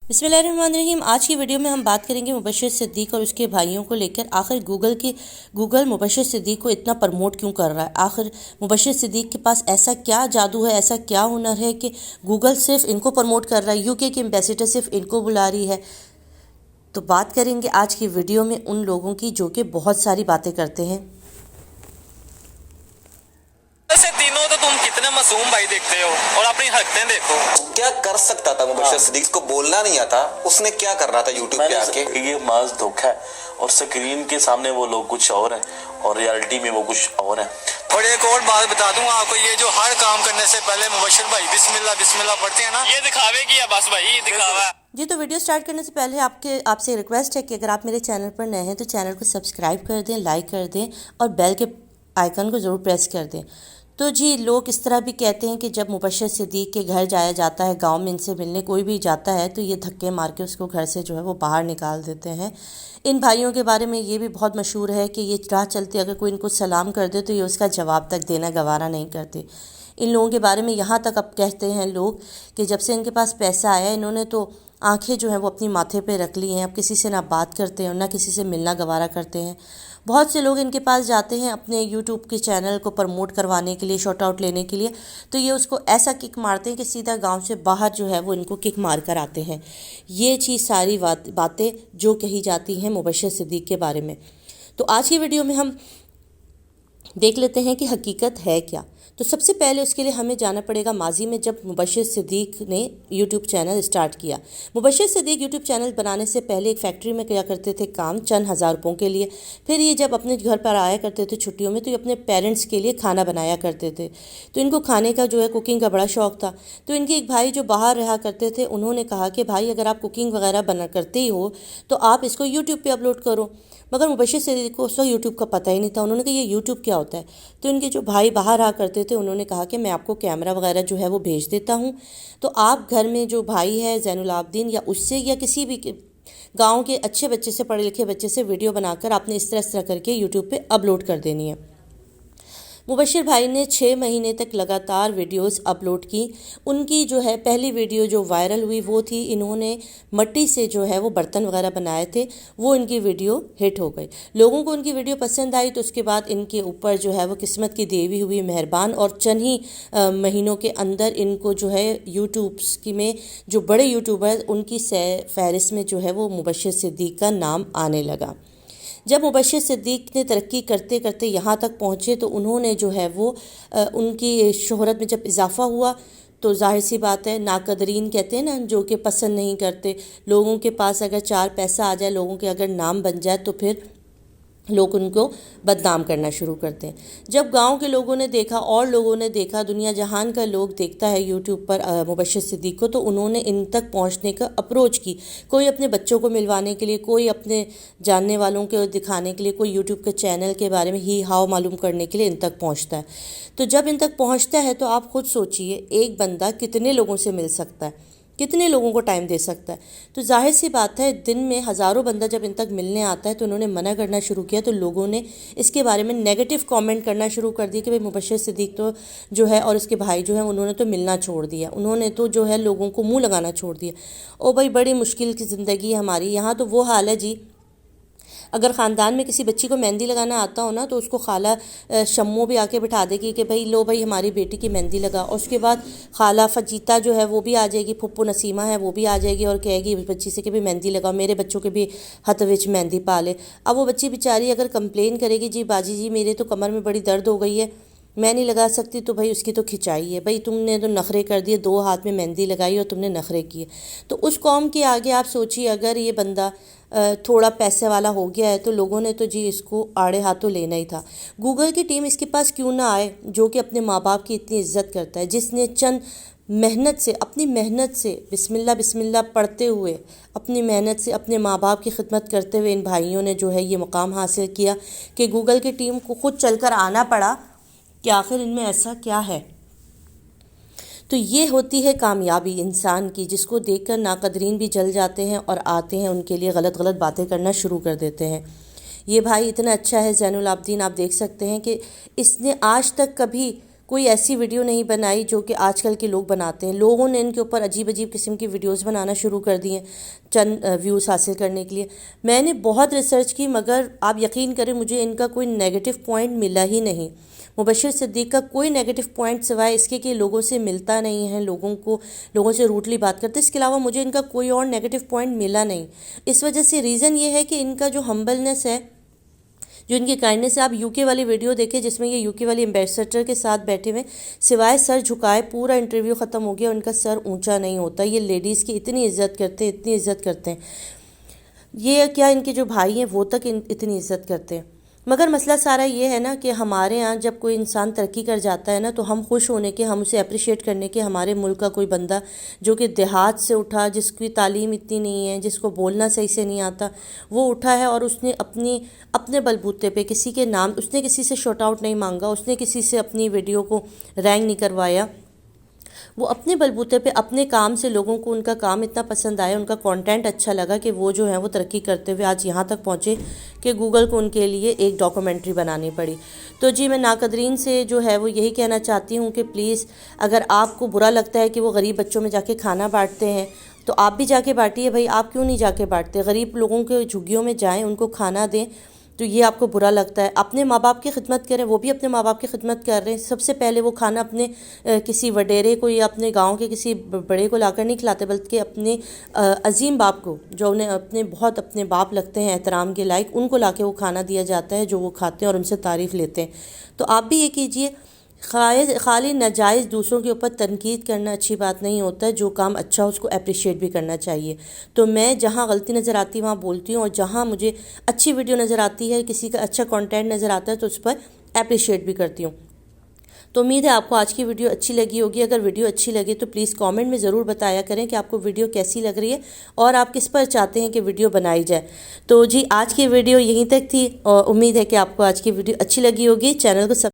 बिस्मिल्लाहिर्रहमानिर्रहीम। आज की वीडियो में हम बात करेंगे मुबश्शिर सिद्दीक और उसके भाइयों को लेकर। आखिर गूगल मुबश्शिर सिद्दीक को इतना प्रमोट क्यों कर रहा है? आखिर मुबश्शिर सिद्दीक के पास ऐसा क्या जादू है, ऐसा क्या हुनर है कि गूगल सिर्फ इनको प्रमोट कर रहा है, यूके की एम्बेसडर सिर्फ इनको बुला रही है। तो बात करेंगे आज की वीडियो में उन लोगों की जो कि बहुत सारी बातें करते हैं। से तीनों तो तुम कितने मासूम भाई देखते हो और अपनी हरकतें देखो। क्या कर सकता था मुबश्शिर सिद्दीक को? बोलना नहीं आता, उसने क्या करना था यूट्यूब पे आके? ये माज धोखा है और स्क्रीन के सामने वो लोग कुछ और हैं और रियलिटी में वो कुछ और हैं। और एक और बात बता दूं आपको, ये जो हर काम करने से पहले मुबश्शिर भाई बिस्मिल्लाह बिस्मिल्लाह पढ़ते हैं ना, ये दिखावे की है बस भाई, ये दिखावा है। जी, तो वीडियो स्टार्ट करने से पहले आपसे रिक्वेस्ट है कि अगर आप मेरे चैनल पर नए हैं तो चैनल को सब्सक्राइब कर दें, लाइक कर दें और बेल के आइकन को ज़रूर प्रेस कर दें। तो जी, लोग इस तरह भी कहते हैं कि जब मुबश्शिर सिद्दीक के घर जाया जाता है, गांव में इनसे मिलने कोई भी जाता है तो ये धक्के मार के उसको घर से जो है वो बाहर निकाल देते हैं। इन भाइयों के बारे में ये भी बहुत मशहूर है कि ये राह चलते अगर कोई इनको सलाम कर दे तो ये उसका जवाब तक देना गवारा नहीं करते। इन लोगों के बारे में यहाँ तक अब कहते हैं लोग कि जब से इनके पास पैसा आया, इन्होंने तो आंखें जो हैं वो अपनी माथे पे रख ली हैं। अब किसी से ना बात करते हैं और ना किसी से मिलना गवारा करते हैं। बहुत से लोग इनके पास जाते हैं अपने यूट्यूब के चैनल को प्रमोट करवाने के लिए, शॉर्ट आउट लेने के लिए, तो ये उसको ऐसा किक मारते हैं कि सीधा गांव से बाहर जो है वो इनको किक मार कर आते हैं। ये चीज़ सारी बातें जो कही जाती हैं मुबश्शिर सिद्दीक के बारे में। तो आज की वीडियो में हम देख लेते हैं कि हकीकत है क्या। तो सबसे पहले उसके लिए हमें जाना पड़ेगा माजी में, जब मुबश्शिर सिद्दीक ने यूट्यूब चैनल स्टार्ट किया। मुबश्शिर सिद्दीक यूट्यूब चैनल बनाने से पहले एक फैक्ट्री में किया करते थे काम चंद हज़ार रुपयों के लिए। फिर ये जब अपने घर पर आया करते थे छुट्टियों में तो ये अपने पेरेंट्स के लिए खाना बनाया करते थे। तो इनको खाने का जो है कुकिंग का बड़ा शौक़ था। तो इनके एक भाई जो बाहर रहा करते थे, उन्होंने कहा कि भाई अगर आप कुकिंग वगैरह बना करते ही हो तो आप इसको यूट्यूब पर अपलोड करो। मगर मुबश्शिर सिद्दीक को उसका यूट्यूब का पता ही नहीं था। उन्होंने कहा ये यूट्यूब क्या होता है? तो इनके जो भाई बाहर आ करते थे उन्होंने कहा कि मैं आपको कैमरा वगैरह जो है वो भेज देता हूँ, तो आप घर में जो भाई है ज़ैनुल आबदीन या उससे या किसी भी गांव के अच्छे बच्चे से, पढ़े लिखे बच्चे से वीडियो बनाकर आपने इस तरह करके यूट्यूब पे अपलोड कर देनी है। मुबश्शिर भाई ने 6 महीने तक लगातार वीडियोस अपलोड की। उनकी जो है पहली वीडियो जो वायरल हुई वो थी, इन्होंने मिट्टी से जो है वो बर्तन वगैरह बनाए थे, वो इनकी वीडियो हिट हो गई। लोगों को उनकी वीडियो पसंद आई तो उसके बाद इनके ऊपर जो है वो किस्मत की देवी हुई मेहरबान और चंद ही महीनों के अंदर इनको जो है यूट्यूब में जो बड़े यूट्यूबर उनकी फहरिस्त में जो है वो मुबश्शिर सिद्दीक का नाम आने लगा। जब मुबश्शिर सिद्दीक ने तरक्की करते करते यहाँ तक पहुँचे तो उन्होंने जो है वो उनकी शोहरत में जब इजाफ़ा हुआ तो जाहिर सी बात है, नाकदरीन कहते हैं ना, जो कि पसंद नहीं करते। लोगों के पास अगर 4 पैसा आ जाए, लोगों के अगर नाम बन जाए तो फिर लोग उनको बदनाम करना शुरू करते हैं। जब गांव के लोगों ने देखा और लोगों ने देखा, दुनिया जहान का लोग देखता है यूट्यूब पर मुबश्शिर सिद्दीक को, तो उन्होंने इन तक पहुंचने का अप्रोच की। कोई अपने बच्चों को मिलवाने के लिए, कोई अपने जानने वालों को दिखाने के लिए, कोई यूट्यूब के चैनल के बारे में ही हाव मालूम करने के लिए इन तक पहुँचता है। तो जब इन तक पहुँचता है तो आप खुद सोचिए, एक बंदा कितने लोगों से मिल सकता है, कितने लोगों को टाइम दे सकता है? तो जाहिर सी बात है, दिन में हज़ारों बंदा जब इन तक मिलने आता है तो उन्होंने मना करना शुरू किया। तो लोगों ने इसके बारे में नेगेटिव कमेंट करना शुरू कर दिया कि भाई मुबश्शिर सिद्दीक तो जो है और इसके भाई जो है उन्होंने तो मिलना छोड़ दिया, उन्होंने तो जो है लोगों को मुँह लगाना छोड़ दिया। ओ भाई, बड़ी मुश्किल की ज़िंदगी है हमारी। यहाँ तो वो हाल है जी, अगर ख़ानदान में किसी बच्ची को मेहंदी लगाना आता हो ना तो उसको खाला शम्मो भी आके बिठा देगी कि भाई लो भाई हमारी बेटी की मेहंदी लगा। और उसके बाद खाला फजीता जो है वो भी आ जाएगी, फुप्पू नसीमा है वो भी आ जाएगी और कहेगी बच्ची से कि भाई मेहंदी लगाओ, मेरे बच्चों के भी हथ विच मेहंदी पा ले। अब वो बच्ची बेचारी अगर कंप्लेन करेगी, जी बाजी जी मेरे तो कमर में बड़ी दर्द हो गई है, मैं नहीं लगा सकती, तो भाई उसकी तो खिंचाई है। भाई तुमने तो नखरे कर दिए, 2 हाथ में मेहंदी लगाई और तुमने नखरे किए। तो उस कौम के आगे आप सोचिए, अगर ये बंदा थोड़ा पैसे वाला हो गया है तो लोगों ने तो जी इसको आड़े हाथों लेना ही था। गूगल की टीम इसके पास क्यों ना आए, जो कि अपने माँ बाप की इतनी इज्जत करता है, जिसने चंद मेहनत से, अपनी मेहनत से बिस्मिल्लाह बिस्मिल्लाह पढ़ते हुए, अपनी मेहनत से अपने माँ बाप की खिदमत करते हुए इन भाइयों ने जो है ये मुकाम हासिल किया कि गूगल की टीम को खुद चलकर आना पड़ा कि आखिर इनमें ऐसा क्या है। तो ये होती है कामयाबी इंसान की, जिसको देखकर नाकदरीन भी जल जाते हैं और आते हैं उनके लिए गलत गलत बातें करना शुरू कर देते हैं। ये भाई इतना अच्छा है ज़ैनुल आबदीन, आप देख सकते हैं कि इसने आज तक कभी कोई ऐसी वीडियो नहीं बनाई जो कि आजकल के लोग बनाते हैं। लोगों ने इनके ऊपर अजीब अजीब किस्म की वीडियोस बनाना शुरू कर दिए चंद व्यूज़ हासिल करने के लिए। मैंने बहुत रिसर्च की मगर आप यकीन करें मुझे इनका कोई नेगेटिव पॉइंट मिला ही नहीं। मुबश्शिर सिद्दीक़ का कोई नेगेटिव पॉइंट सिवाय इसके कि लोगों से मिलता नहीं है, लोगों से रूटली बात करते, इसके अलावा मुझे इनका कोई और नेगेटिव पॉइंट मिला नहीं। इस वजह से रीज़न ये है कि इनका जो हम्बलनेस है, जो इनकी काइंडनेस है। आप यूके वाली वीडियो देखें जिसमें ये यूके वाली एम्बेसडर के साथ बैठे हुए, सिवाय सर झुकाए पूरा इंटरव्यू ख़त्म हो गया, उनका सर ऊंचा नहीं होता। ये लेडीज़ की इतनी इज्जत करते हैं, इतनी इज्जत करते हैं। ये क्या इनके जो भाई हैं वो तक इतनी इज्जत करते हैं। मगर मसला सारा ये है ना कि हमारे यहाँ जब कोई इंसान तरक्की कर जाता है ना तो हम खुश होने के, हम उसे अप्रिशिएट करने के, हमारे मुल्क का कोई बंदा जो कि देहात से उठा, जिसकी तालीम इतनी नहीं है, जिसको बोलना सही से नहीं आता, वो उठा है और उसने अपने बलबूते पे किसी के नाम, उसने किसी से शॉर्ट आउट नहीं मांगा, उसने किसी से अपनी वीडियो को रैंक नहीं करवाया। वो अपने बलबूते पे अपने काम से लोगों को उनका काम इतना पसंद आया, उनका कंटेंट अच्छा लगा कि वो जो है वो तरक्की करते हुए आज यहाँ तक पहुँचे कि गूगल को उनके लिए एक डॉक्यूमेंट्री बनानी पड़ी। तो जी मैं नाकदरीन से जो है वो यही कहना चाहती हूँ कि प्लीज़ अगर आपको बुरा लगता है कि वो गरीब बच्चों में जाके खाना बांटते हैं तो आप भी जाके बांटिए भाई। आप क्यों नहीं जाके बांटते? गरीब लोगों के झुग्गियों में जाएँ, उनको खाना दें। तो ये आपको बुरा लगता है? अपने माँ बाप की खिदमत करें, वो भी अपने माँ बाप की खिदमत कर रहे हैं। सबसे पहले वो खाना अपने किसी वडेरे को या अपने गांव के किसी बड़े को लाकर नहीं खिलाते, बल्कि अपने अजीम बाप को, जो उन्हें अपने बाप लगते हैं, एहतराम के लायक, उनको लाके वो खाना दिया जाता है जो वो खाते हैं और उनसे तारीफ़ लेते हैं। तो आप भी ये कीजिए। खाली नाजायज़ दूसरों के ऊपर तनकीद करना अच्छी बात नहीं होता है। जो काम अच्छा हो उसको अप्रिशिएट भी करना चाहिए। तो मैं जहाँ गलती नज़र आती है वहाँ बोलती हूँ, और जहाँ मुझे अच्छी वीडियो नज़र आती है, किसी का अच्छा कंटेंट नज़र आता है तो उस पर अप्रिशिएट भी करती हूँ। तो उम्मीद है आपको आज की वीडियो अच्छी लगी होगी। अगर वीडियो अच्छी लगे तो प्लीज़ कमेंट में ज़रूर बताया करें कि आपको वीडियो कैसी लग रही है और आप किस पर चाहते हैं कि वीडियो बनाई जाए। तो जी आज की वीडियो यहीं तक थी और उम्मीद है कि आपको आज की वीडियो अच्छी लगी होगी। चैनल को